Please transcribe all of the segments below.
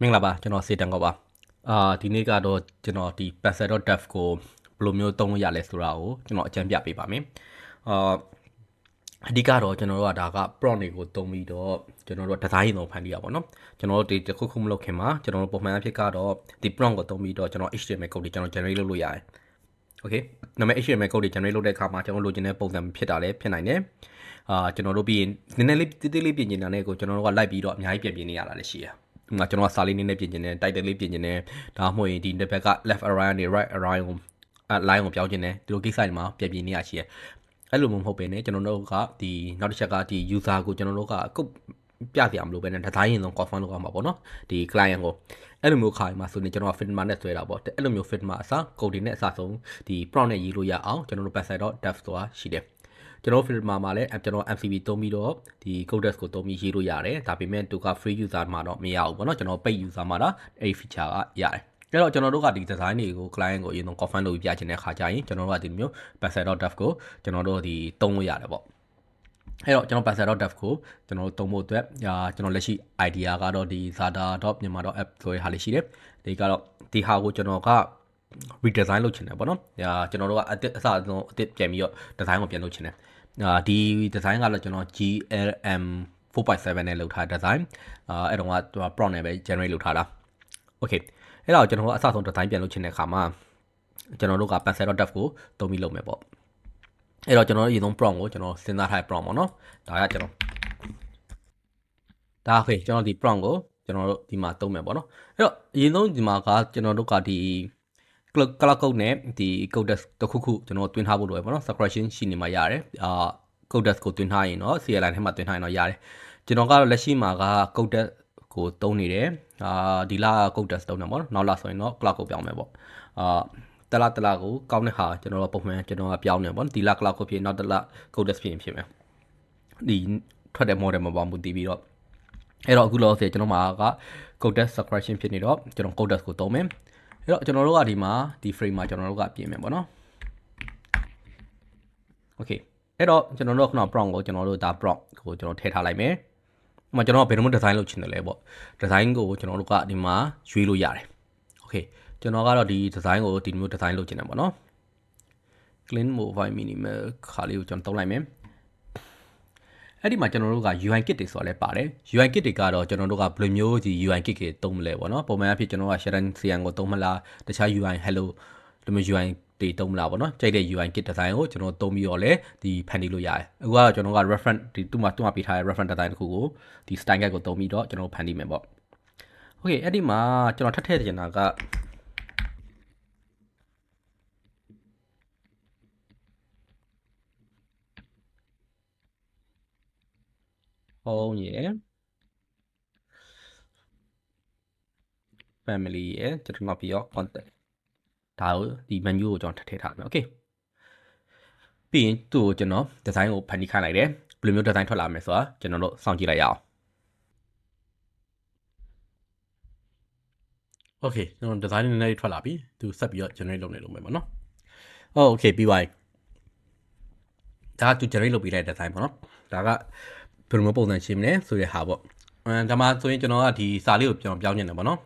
မင်္ဂလာပါကျွန်တော်စေတန်ကောပါဒီနေ့ကတော့ကျွန်တော်ဒီ Passer.dev ကိုဘယ်လိုမျိုးသုံးလို့ရလဲဆိုတာကိုကျွန်တော်အကြံပြပေးပါမယ်အာအဓိကတော့ကျွန်တော်တို့ကဒါက prompt တွေကိုသုံးပြီးတော့ကျွန်တော်တို့ design တွေဖန်တီးရပါတော့ကျွန်တော်တို့ဒီတစ်ခုခုမလုပ်ခင်မှာကျွန်တော်တို့ပုံမှန်အဖြစ်ကတော့ဒီ prompt ကိုသုံးပြီးတော့ကျွန်တော် HTML code တွေကျွန်တော် generate လုပ်လို့ရတယ် okay နာမည် HTML code တွေ generate လုပ်တဲ့အခါမှာကျွန်တော်လိုချင်တဲ့ပုံစံဖြစ်တာလည်းဖြစ်နိုင်တယ်ကျွန်တော်တို့ပြီးရင်နည်းနည်းလေးတိတိလေးပြင်နေတာနဲ့ကိုကျွန်တော်တို့ကလိုက်ပြီးတော့အများကြီးပြင်နေရတာလည်းရှိရဒီမှာကျွန်တော်ကစာလေးနည်းနည်းပြင်နေတယ် title လေးပြင်နေတယ်ဒါမှမဟုတ်ရင်ဒီတစ်ဘက်က left align နဲ့ right align ကို line ကိုပြောင်းနေတယ်ဒီလိုကိစ္စတွေမှာပြင်နေရရှိရအဲ့လိုမဟုတ်ဘဲねကျွန်တော်တို့ကဒီနောက်တစ်ချက်ကဒီ user ကိုကျွန်တော်တို့ကကုတ်ပြစရာမလိုပဲね design ရင်ဆုံး confirm လုပ်ရမှာပေါ့နော်ဒီ client ကိုအဲ့လိုမျိုးခါမှာဆိုရင်ကျွန်တော် Figma နဲ့ဆွဲတာပေါ့အဲ့လိုမျိုး Figma အစား code တွေနဲ့အစားဆုံးဒီ prompt နဲ့ရေးလို့ရအောင်ကျွန်တော်တို့ Passer.dev ဆိုတာရှိတယ်ကျွန်တော် Figma မှာလည်းကျွန်တော် MCP သုံးပြီးတော့ဒီ Codex ကိုသုံးပြီးရေးလို့ရတယ်ဒါပေမဲ့သူက free user မှာတော့မရဘူးပေါ့နော်ကျွန်တော် paid user မှာတော့အဲ့ဒီ feature ကရတယ်အဲ့တော့ကျွန်တော်တို့ကဒီ design တွေကို client ကိုအရင်ဆုံး confirm လုပ်ပြချင်တဲ့ခါကျရင်ကျွန်တော်တို့ကဒီမျိုး Passer.dev ကိုကျွန်တော်တို့ဒီသုံးလို့ရတယ်ပေါ့အဲ့တော့ကျွန်တော် Passer.dev ကိုကျွန်တော်တို့သုံးဖို့အတွက်ကျွန်တော်လက်ရှိ idea ကတော့ဒီ zada.myanmar.app ဆိုတဲ့ဟာလေးရှိတယ်ဒီကတော့ဒီဟာကိုကျွန်တော်က redesign လုပ်ချင်တယ်ပေါ့နော်ကျွန်တော်တို့ကအစအဆုံးအစ်ပြန်ပြီးတော့ design ကိုပြန်လုပ်ချင်တယ်ဒီ design ကတော့ကျွန်တော် GLM 4.7 နဲ့လုပ်ထား design အဲ့တော့ကသူက prompt နဲ့ပဲ generate လုပ်ထားတာ okay အဲ့တော့ကျွန်တော်တို့အစဆုံး design ပြန်လုပ်ချင်တဲ့အခါမှာကျွန်တော်တို့က Passer.dev ကိုသုံးပြီးလုပ်မယ်ပေါ့အဲ့တော့ကျွန်တော်တို့အရင်ဆုံး prompt ကိုကျွန်တော်စဉ်းစားထားတဲ့ prompt ပေါ့နော်ဒါကကျွန်တော်ဒါဖေးကျွန်တော်ဒီ prompt ကိုကျွန်တော်တို့ဒီမှာသုံးမယ်ပေါ့နော်အဲ့တော့အရင်ဆုံးဒီမှာကကျွန်တော်တို့ကဒီ color code နဲ့ဒီ code တစ်ခုခုကျွန်တော်တွင်းထားဖို့လိုပဲပေါ့နော် subscription ရှိနေမှာရတယ်code ကိုတွင်းထားရင်တော့ CLI ထဲမှာတွင်းထားရင်တော့ရတယ်ကျွန်တော်ကတော့လက်ရှိမှာက code ကိုသုံးနေတယ်ဒီလ code သုံးတယ်ပေါ့နော်နောက်လဆိုရင်တော့ cloud ကိုပြောင်းမယ်ပေါ့တလားကိုကောင်းတဲ့ဟာကျွန်တော်တို့ပုံမှန်ကျွန်တော်ကပြောင်းနေပေါ့ဒီလ cloud ကိုဖြစ်နောက်တလ code ဖြစ်မယ်ဒီထွက်တဲ့ model မှာပေါ့မူတည်ပြီးတော့အဲ့တော့အခုလောဆယ်ကျွန်တော်မှာက code subscription ဖြစ်နေတော့ကျွန်တော် code ကိုသုံးမယ်အဲ့တော့ကျွန်တော်တို့ကဒီမှာဒီ frame မှာကျွန်တော်တို့ကပြင်မယ်ပေါ့နော် okay အဲ့တော့ကျွန်တော်တို့ကခုန prompt ကိုကျွန်တော်တို့ဒါ prompt ကိုကျွန်တော်ထည့်ထားလိုက်မယ်ဥပမာကျွန်တော်ကဘယ်လိုမျိုး design လုပ်ချင်တယ်လဲပေါ့ design ကိုကျွန်တော်တို့ကဒီမှာရွေးလို့ရတယ် okay ကျွန်တော်ကတော့ဒီ design ကိုဒီမျိုး design လုပ်ချင်တယ်ပေါ့နော် clean mobile minimal ခါလေးကိုကျွန်တော်သုံးလိုက်မယ်အဲ့ဒီမှာကျွန်တော်တို့က UI kit တွေဆိုတာလည်းပါတယ် UI kit တွေကတော့ကျွန်တော်တို့ကဘယ်လိုမျိုးဒီ UI kit တွေသုံးမလဲပေါ့နော်ပုံမှန်အဖြစ်ကျွန်တော်က Sharon CN ကိုသုံးမလားတခြား UI hello ဒီမျိုး UI တွေသုံးမလားပေါ့နော်ကြိုက်တဲ့ UI kit design ကိုကျွန်တော်သုံးပြီးတော့လည်းဒီဖန်တီးလို့ရတယ်အခုကတော့ကျွန်တော်က reference ဒီသူ့မှာပေးထားတဲ့ reference design တစ်ခုကိုဒီ style guide ကိုသုံးပြီးတော့ကျွန်တော်ဖန်တီးမယ်ပေါ့ okay အဲ့ဒီမှာကျွန်တော်ထပ်ထည့်ချင်တာကhome ရယ် family ရယ်ကျွန်တော်ပြီးတော့ contact ဒါကိုဒီ menu ကိုကျွန်တော်ထည့်ထားမယ် okay ပြီးရင်သူ့ကိုကျွန်တော် design ကိုဖန်တီးခိုင်းလိုက်တယ်ဘယ်လိုမျိုး design ထွက်လာမလဲဆိုတာကျွန်တော်တို့စောင့်ကြည့်လိုက်ရအောင် okay ကျွန်တော် design နည်းနည်းထွက်လာပြီသူဆက်ပြီးတော့ generate လုပ်နေလို့မယ်ပေါ့နော် okay ပြီးပါပြီဒါကသူ generate လုပ်ပေးတဲ့ design ပေါ့နော်ဒါကဘယ်လိုမျိုးပုံစံရှင်းမလဲဆိုတဲ့ဟာပေါ့ဒါမှဆိုရင်ကျွန်တော်ကဒီစာလေးကိုကျွန်တော်ပြောင်းနေတယ်ပေါ့နော်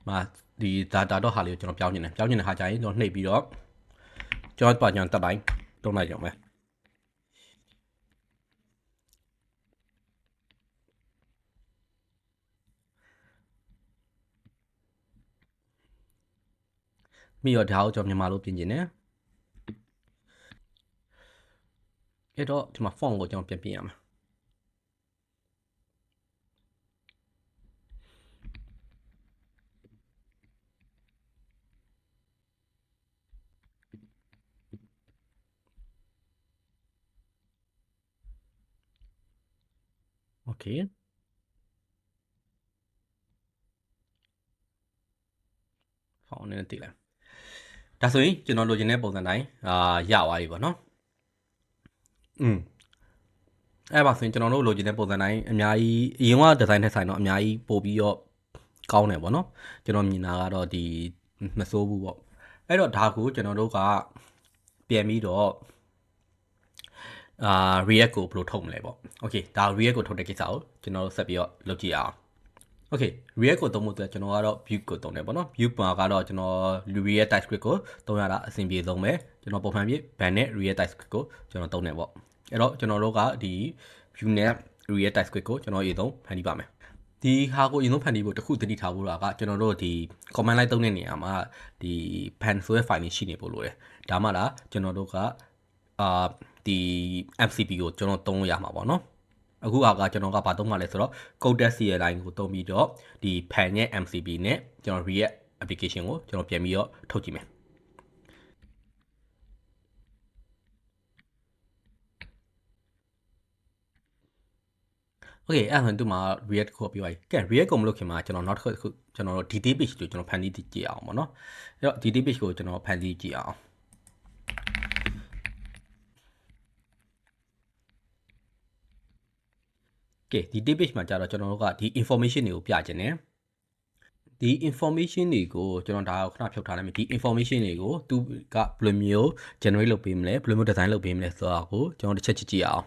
မှာဒီ data တော့ဟာလေးကိုကျွန်တော်ပြောင်းနေတဲ့ဟာကြရင်ကျွန်တော်နှိပ်ပြီးတော့ကျွန်တော်တက်တိုင်းတုံးလိုက်ကြအောင်ပဲပြီးတော့ဒါကိုကျွန်တော်မြန်မာလိုပြင်ကျင်တယ်အဲ့တော့ဒီမှာ font ကိုကျွန်တော်ပြင်ရမှာโอเคဖုန်းနဲ့တည်လိုက်ဒါဆိုရင်ကျွန်တော်လိုချင်တဲ့ပုံစံတိုင်းရသွားပြီပေါ့နော်အဲ့ပါဆိုရင်ကျွန်တော်တို့လိုချင်တဲ့ပုံစံတိုင်းအများကြီးအရင်ကဒီဇိုင်းနဲ့ဆိုင်တော့အများကြီးပို့ပြီးတော့ကောင်းတယ်ပေါ့နော်ကျွန်တော်မြင်တာကတော့ဒီမစိုးဘူးပေါ့အဲ့တော့ဒါကိုကျွန်တော်တို့ကပြန်ပြီးတော့react ကိုဘယ်လိုထုတ်မလဲပေါ့ okay ဒါ react ကိုထုတ်တဲ့ကိစ္စကိုကျွန်တော်တို့ဆက်ပြီးတော့လုပ်ကြည့်အောင် Okay React ကိုသုံးဖို့အတွက်ကျွန်တော်ကတော့ Vue ကိုသုံးတယ်ပေါ့နော် Vue မှာကတော့ကျွန်တော် React TypeScript ကိုသုံးရတာအဆင်ပြေဆုံးပဲကျွန်တော်ပုံမှန်ပြ ban နဲ့ React TypeScript ကိုကျွန်တော်သုံးတယ်ပေါ့အဲ့တော့ကျွန်တော်တို့ကဒီ Vue နဲ့ React TypeScript ကိုကျွန်တော်အရင်ဆုံးဖန်တီးပါမယ်ဒီဟာကိုအရင်ဆုံးဖန်တီးဖို့တစ်ခုသတိထားဖို့ကကျွန်တော်တို့ဒီ command line သုံးတဲ့နေရာမှာဒီ pan ဆိုတဲ့ file လေးရှိနေဖို့လိုတယ်ဒါမှလားကျွန်တော်တို့ကဒီ MCP ကိုကျွန်တော်သုံးလို့ရမှာပေါ့နော်အခုကကျွန်တော်ကဘာသုံးမှလဲဆိုတော့ code.cli ကိုသုံးပြီးတော့ဒီ pan ရဲ့ MCP နဲ့ကျွန်တော် React application ကိုကျွန်တော်ပြန်ပြီးတော့ထုတ်ကြည့်မယ် Okay အဲ့ဒါဆိုဒီမှာ React ကိုပြောရည်ကဲ React ကိုမလုပ်ခင်မှာကျွန်တော်နောက်တစ်ခုကျွန်တော်တို့ DT page ကိုကျွန်တော်ဖန်တီးကြည့်အောင်ပေါ့နော်အဲ့တော့ DT page ကိုကျွန်တော်ဖန်တီးကြည့်အောင်ကဲဒီ DT page မှာကြာတော့ကျွန်တော်တို့ကဒီ information တွေကိုပြခြင်းတယ်ဒီ information တွေကိုကျွန်တော်ဒါခဏဖြုတ်ထားလိုက်မယ်ဒီ information တွေကိုသူကဘယ်လိုမျိုး generate လုပ်ပေးမလဲဘယ်လိုမျိုး design လုပ်ပေးမလဲဆိုတာကိုကျွန်တော်တစ်ချက်ကြည့်အောင်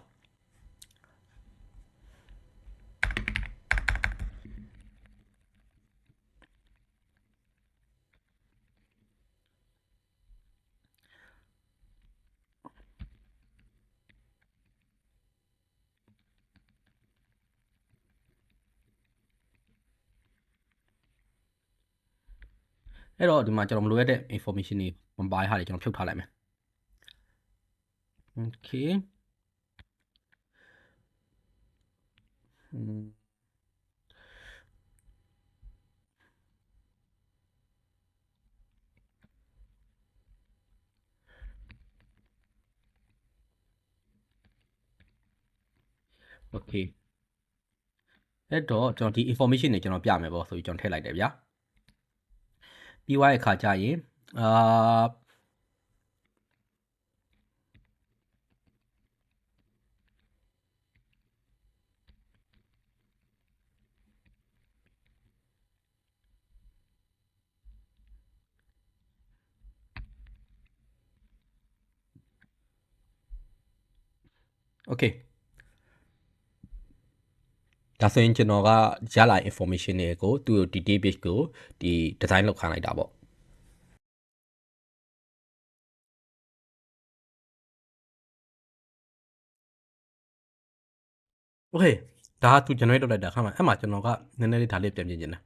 အဲ့တော့ဒီမှာကျွန်တော်မလိုရတဲ့ information တွေမပါတဲ့ဟာတွေကျွန်တော်ဖြုတ်ထားလိုက်မယ် Okay Okay အဲ့တော့ကျွန်တော်ဒီ information တွေကျွန်တော်ပြမယ်ပေါ့ဆိုပြီးကျွန်တော်ထည့်လိုက်တယ်ဗျာပြီးသွားတဲ့အခါကျရင်โอเคဒါဆိုရင်ကျွန်တော်ကရလာ information တွေကိုသူ့ဒီ database ကိုဒီ design လုပ်ခိုင်းလိုက်တာပေါ့โอเคဒါကသူ generate လုပ်လိုက်တာခါမှာအဲ့မှာကျွန်တော်ကနည်းနည်းလေးဒါလေးပြန်ပြင်နေတာ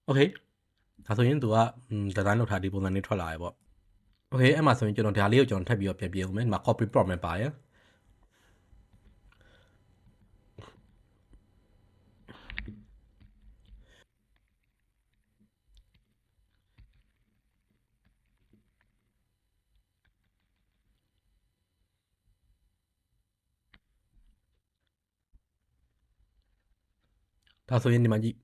โอเคဒါဆိုရင်သူက design လုပ်ထားဒီပုံစံလေးထွက်လာရပေါ့โอเคအဲ့မှာဆိုရင်ကျွန်တော်ဒါလေးကိုကျွန်တော်ထပ်ပြီးတော့ပြန်ပြင်အောင်မယ်ဒီမှာ copy prompt ပါရယ်ဒါဆိုရင်ဒီမှာကြည့်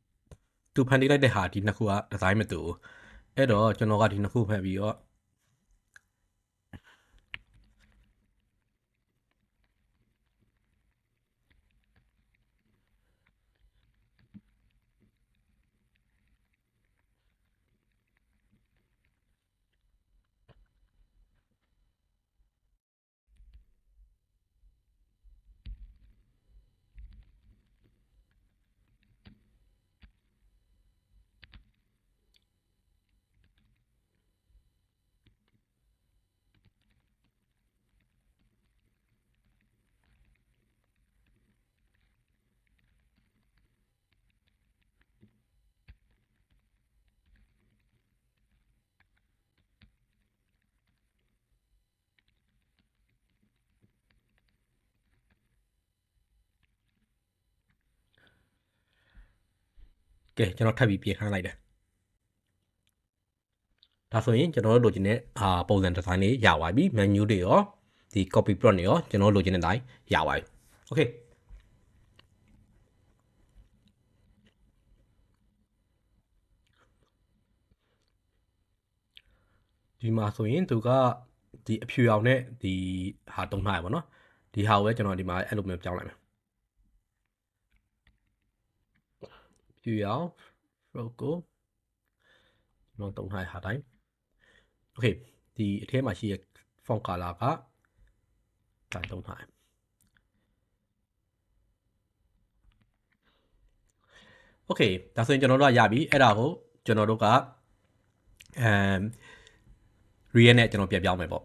သူဖန်တီးလိုက်တဲ့ဟာဒီနှစ်ခုက design မတူဘူးအဲ့တော့ကျွန်တော်ကဒီနှစ်ခုဖန်ပြီးတော့ကဲကျွန်တော်ထပ်ပြီးပြင်ခိုင်းလိုက်တယ်ဒါဆိုရင်ကျွန်တော်တို့လိုချင်တဲ့ပုံစံ design လေးရသွားပြီ menu တွေရောဒီ copy prompt တွေရောကျွန်တော်တို့လိုချင်တဲ့အတိုင်းရသွားပြီ okay ဒီမှာဆိုရင်သူကဒီအဖြူရောင်နဲ့ဒီဟာတုံးထားရပါတော့ဒီဟာကိုပဲကျွန်တော်ဒီမှာအဲ့လိုမျိုးပြောင်းလိုက်မယ်ဖြူရောင် frog ကိုကျွန်တော်တုံးထားရဟာတိုင်း okay ဒီအထဲမှာရှိတဲ့ font color က တိုင်းသုံးထားတယ်โอเคဒါဆိုရင်ကျွန်တော်တို့ကရပြီအဲ့ဒါကိုကျွန်တော်တို့ကreact နဲ့ကျွန်တော်ပြန်ပြောင်းမယ်ပေါ့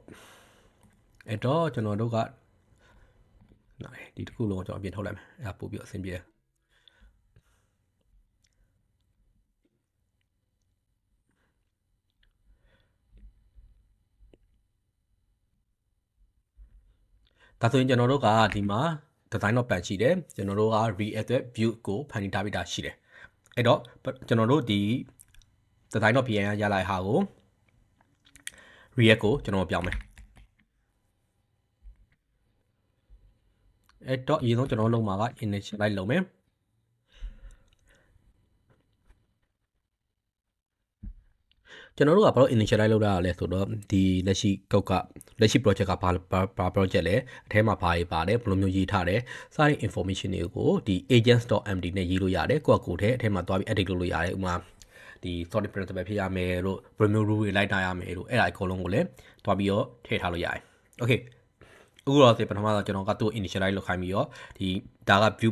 အဲ့တော့ကျွန်တော်တို့ကဒီတစ်ခုလုံးကိုကျွန်တော်ပြင်ထုတ်လိုက်မယ်အဲ့ဒါပို့ပြီးအဆင်ပြေတယ်ဒါဆိုရင်ကျွန်တော်တို့ကဒီမှာ design တော့ပတ်ရှိတယ်ကျွန်တော်တို့က react view ကိုဖန်တီးထားပြီးသားရှိတယ်အဲ့တော့ကျွန်တော်တို့ဒီ design တော့ PN ရလိုက်ဟာကို react ကိုကျွန်တော်ပြောင်းမယ်အဲ့တော့အရင်ဆုံးကျွန်တော်လုပ်မှာက initialize လုပ်မယ်ကျွန်တော်တို့ကဘာလို့ initialize လုပ်ရလဲဆိုတော့ဒီလက်ရှိ code ကလက်ရှိ project ကဘာ project လဲအထဲမှာဘာတွေပါတယ်ဘယ်လိုမျိုးရေးထားတယ်စတဲ့ information တွေကိုဒီ agents.md နဲ့ရေးလို့ရတယ်ကိုယ့်ကိုယ်ထဲအထဲမှာသွားပြီး edit လုပ်လို့ရတယ်ဥပမာဒီ sorting principle ဖြစ်ရမယ်တို့ premium rule တွေလိုက်တာရမယ်တို့အဲ့ဒါအကုန်လုံးကိုလည်းသွားပြီးတော့ထည့်ထားလို့ရတယ် okay အခုတော့ပထမဆုံးကျွန်တော်ကသူ့ initialize လုပ်ခိုင်းပြီးတော့ဒီဒါက view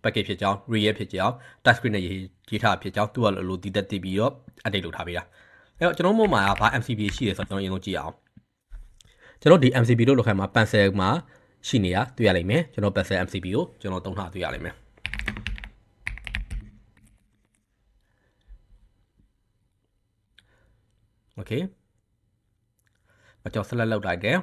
package ဖြစ်ကြောင်း react ဖြစ်ကြောင်း touch screen နဲ့ရေးထားဖြစ်ကြောင်းသူကလိုတည်တက်တည်ပြီးတော့ update လုပ်ထားပေးတာအဲ့တော့ကျွန်တော်မှာဘာ MCP ရှိတယ်ဆိုတော့ကျွန်တော်အရင်ဆုံးကြည့်အောင်ကျွန်တော်ဒီ MCP လို့လောက်ခိုင်းမှာ pencil မှာရှိနေတာတွေ့ရလိမ့်မယ်ကျွန်တော် pencil MCP ကိုကျွန်တော်သုံးထားတွေ့ရလိမ့်မယ်โอเคကျွန်တော် select လုပ်လိုက်တယ်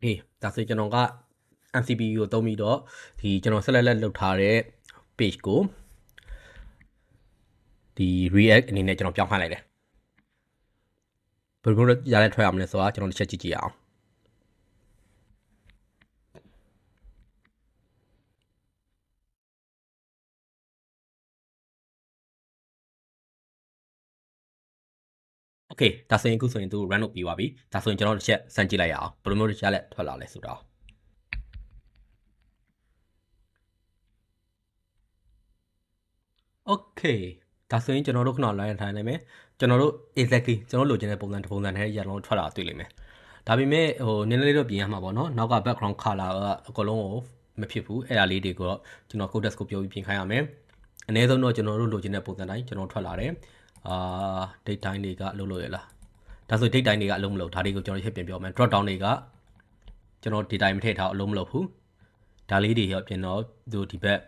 အေးဒါဆိုကျွန်တော်က MCP ကိုသုံးပြီးတော့ဒီကျွန်တော် select လုပ်ထားတဲ့ page ကိုဒီ react အနေနဲ့ကျွန်တော်ပြောင်းခိုင်းလိုက်တယ်ဘယ်လိုရလဲထွက်ရမလဲဆိုတာကျွန်တော်တစ်ချက်ကြည့်ကြည့်အောင်โอเคဒါဆိုရင်အခုဆိုရင်သူ run လုပ်ပြီးသွားပြီဒါဆိုရင်ကျွန်တော်တစ်ချက်စမ်းကြည့်လိုက်ရအောင်ဘယ်လိုမျိုးရလဲထွက်လာလဲဆိုတော့โอเคဒါဆိုရင်ကျွန်တော်တို့ခဏ line ထိုင်နိုင်မယ်ကျွန်တော်တို့ exactly ကျွန်တော်လိုချင်တဲ့ပုံစံတစ်ပုံစံနဲ့ရအောင်ထွက်လာတွေ့လိမ့်မယ်ဒါပေမဲ့နည်းနည်းလေးတော့ပြင်ရမှာပေါ့နော်နောက်က background color ကအကုန်လုံးကိုမဖြစ်ဘူးအဲ့ဒါလေးတွေကိုကျွန်တော် codex ကိုပြောပြီးပြင်ခိုင်းရမယ်အနည်းဆုံးတော့ကျွန်တော်တို့လိုချင်တဲ့ပုံစံတိုင်းကျွန်တော်ထွက်လာတယ်date time တွေကအလုပ်လုပ်ရလားဒါဆို date time တွေကအလုံးမလုပ်ဒါတွေကိုကျွန်တော်ရှင်းပြင်ပြောမယ် drop down တွေကကျွန်တော် date time မထည့်ထားအလုံးမလုပ်ဘူးဒါလေးတွေရောပြင်တော့သူဒီဘက်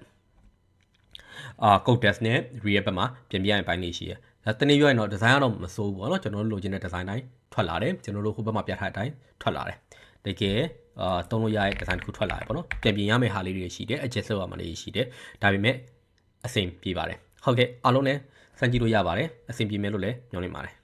code test နဲ့ react ဘက်မှာပြင်ပြရရင်ပိုင်းလေးရှိရဒါတနည်းပြောရင်တော့ design ကတော့မစိုးဘူးပေါ့နော်ကျွန်တော်တို့လိုချင်တဲ့ design တိုင်းထွက်လာတယ်ကျွန်တော်တို့ဟိုဘက်မှာပြထားတဲ့အတိုင်းထွက်လာတယ်တကယ်သုံးလို့ရတဲ့ design တစ်ခုထွက်လာတယ်ပေါ့နော်ပြင်ပြရမယ့်ဟာလေးတွေရှိတယ် adjust လုပ်ရမှာလေးရှိတယ်ဒါပေမဲ့အဆင်ပြေပါတယ်ဟုတ်ကဲ့အားလုံးလည်းစမ်းကြည့်လို့ရပါတယ်အဆင်ပြေမယ်လို့လည်းညွှန်နေပါတယ်